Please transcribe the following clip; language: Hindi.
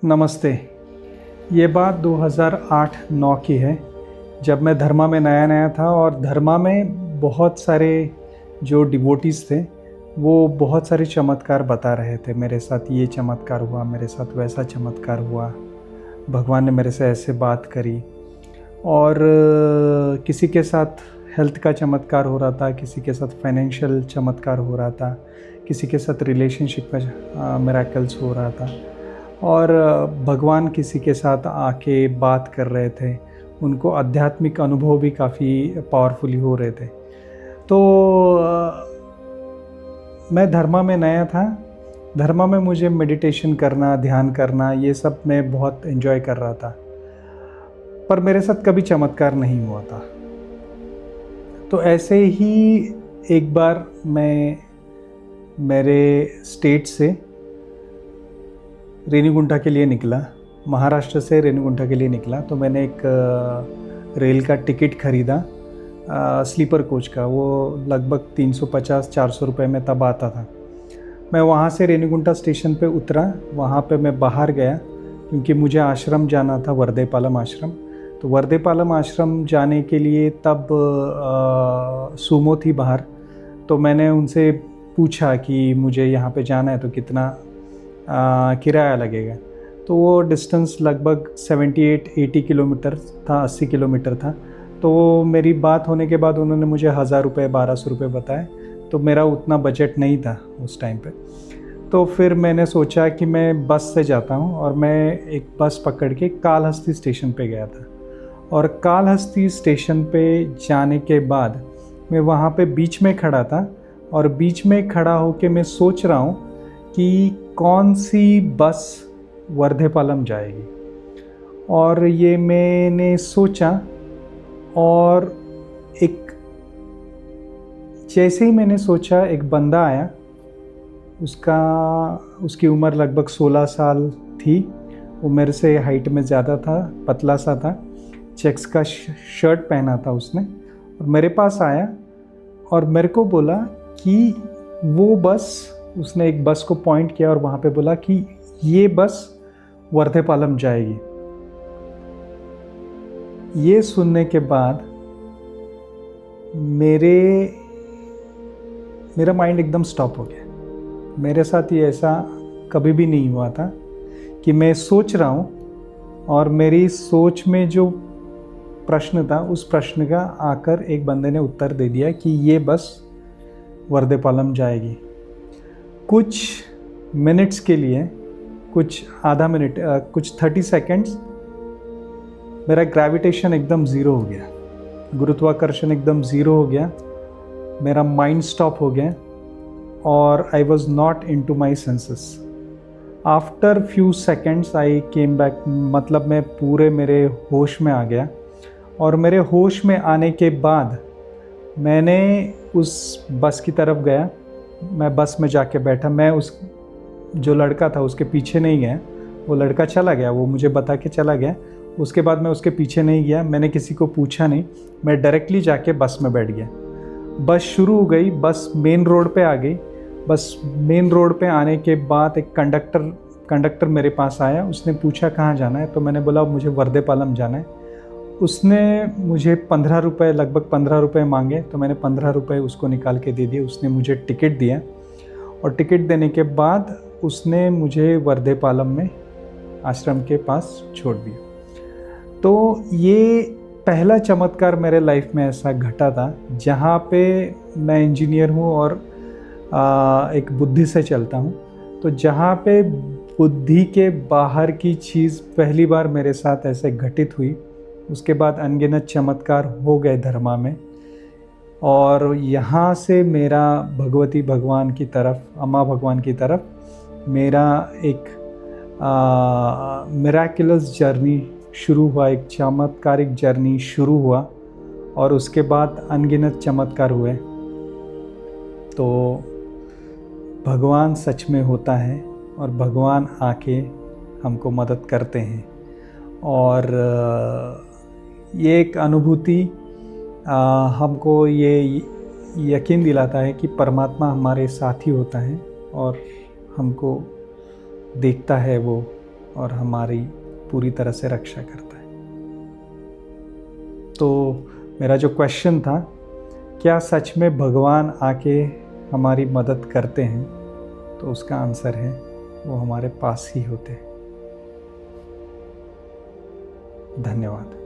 नमस्ते। ये बात 2008-9 की है, जब मैं धर्मा में नया था और धर्मा में बहुत सारे जो डिवोटीज़ थे, वो बहुत सारे चमत्कार बता रहे थे। मेरे साथ ये चमत्कार हुआ, मेरे साथ वैसा चमत्कार हुआ, भगवान ने मेरे से ऐसे बात करी। और किसी के साथ हेल्थ का चमत्कार हो रहा था, किसी के साथ फाइनेंशियल चमत्कार हो रहा था, किसी के साथ रिलेशनशिप में मिरेकल्स हो रहा था। और भगवान किसी के साथ आके बात कर रहे थे, उनको आध्यात्मिक अनुभव भी काफ़ी पावरफुली हो रहे थे। तो मैं धर्मा में नया था। धर्मा में मुझे मेडिटेशन करना, ध्यान करना, ये सब मैं बहुत एंजॉय कर रहा था, पर मेरे साथ कभी चमत्कार नहीं हुआ था। तो ऐसे ही एक बार मैं मेरे स्टेट से रेनीगुंटा के लिए निकला, महाराष्ट्र से रेनीगुंटा के लिए निकला। तो मैंने एक रेल का टिकट ख़रीदा, स्लीपर कोच का। वो लगभग 350-400 रुपये में तब आता था। मैं वहाँ से रेनीगुंटा स्टेशन पे उतरा, वहाँ पे मैं बाहर गया क्योंकि मुझे आश्रम जाना था, वर्देपालम आश्रम। तो वर्देपालम आश्रम जाने के लिए तब सूमो थी बाहर। तो मैंने उनसे पूछा कि मुझे यहाँ पे जाना है तो कितना किराया लगेगा। तो वो डिस्टेंस लगभग 78-80 किलोमीटर था, 80 किलोमीटर था। तो मेरी बात होने के बाद उन्होंने मुझे 1000 रुपये, 1200 रुपये बताए। तो मेरा उतना बजट नहीं था उस टाइम पे। तो फिर मैंने सोचा कि मैं बस से जाता हूँ, और मैं एक बस पकड़ के कालहस्ती स्टेशन पे गया था। और कालहस्ती स्टेशन पे जाने के बाद मैं वहाँ पे बीच में खड़ा था, और बीच में खड़ा होके मैं सोच रहा हूँ कि कौन सी बस वर्धेपालम जाएगी। और ये मैंने सोचा, और जैसे ही मैंने सोचा, एक बंदा आया। उसकी उम्र लगभग 16 साल थी। वो मेरे से हाइट में ज़्यादा था, पतला सा था, चेक्स का शर्ट पहना था उसने। और मेरे पास आया और मेरे को बोला कि वो बस, उसने एक बस को पॉइंट किया और वहाँ पे बोला कि ये बस वर्धेपालम जाएगी। ये सुनने के बाद मेरा माइंड एकदम स्टॉप हो गया। मेरे साथ ये ऐसा कभी भी नहीं हुआ था कि मैं सोच रहा हूँ और मेरी सोच में जो प्रश्न था, उस प्रश्न का आकर एक बंदे ने उत्तर दे दिया कि ये बस वर्धेपालम जाएगी। कुछ मिनट्स के लिए, कुछ आधा मिनट, कुछ 30 सेकेंड्स मेरा ग्रेविटेशन एकदम ज़ीरो हो गया, गुरुत्वाकर्षण एकदम ज़ीरो हो गया, मेरा माइंड स्टॉप हो गया, और I was not in to my senses. After few seconds I came back, मतलब मैं पूरे मेरे होश में आ गया। और मेरे होश में आने के बाद मैंने उस बस की तरफ गया। मैं बस में जाके बैठा। मैं उस जो लड़का था उसके पीछे नहीं गया, वो लड़का चला गया, वो मुझे बता के चला गया। उसके बाद मैं उसके पीछे नहीं गया, मैंने किसी को पूछा नहीं, मैं डायरेक्टली जाके बस में बैठ गया। बस शुरू हो गई, बस मेन रोड पे आ गई। बस मेन रोड पे आने के बाद एक कंडक्टर मेरे पास आया। उसने पूछा कहाँ जाना है, तो मैंने बोला मुझे वर्धेपालम जाना है। उसने मुझे 15 रुपये, लगभग 15 रुपये मांगे। तो मैंने 15 रुपये उसको निकाल के दे दिए। उसने मुझे टिकट दिया, और टिकट देने के बाद उसने मुझे वर्धेपालम में आश्रम के पास छोड़ दिया। तो ये पहला चमत्कार मेरे लाइफ में ऐसा घटा था, जहाँ पे मैं इंजीनियर हूँ और एक बुद्धि से चलता हूँ। तो जहाँ पे बुद्धि के बाहर की चीज़ पहली बार मेरे साथ ऐसे घटित हुई, उसके बाद अनगिनत चमत्कार हो गए धर्मा में। और यहाँ से मेरा भगवती भगवान की तरफ, अम्मा भगवान की तरफ मेरा एक मिराकुलस जर्नी शुरू हुआ, एक चमत्कारिक जर्नी शुरू हुआ। और उसके बाद अनगिनत चमत्कार हुए। तो भगवान सच में होता है, और भगवान आके हमको मदद करते हैं। और ये एक अनुभूति हमको ये यकीन दिलाता है कि परमात्मा हमारे साथ ही होता है और हमको देखता है वो और हमारी पूरी तरह से रक्षा करता है। तो मेरा जो क्वेश्चन था, क्या सच में भगवान आके हमारी मदद करते हैं, तो उसका आंसर है वो हमारे पास ही होते हैं। धन्यवाद।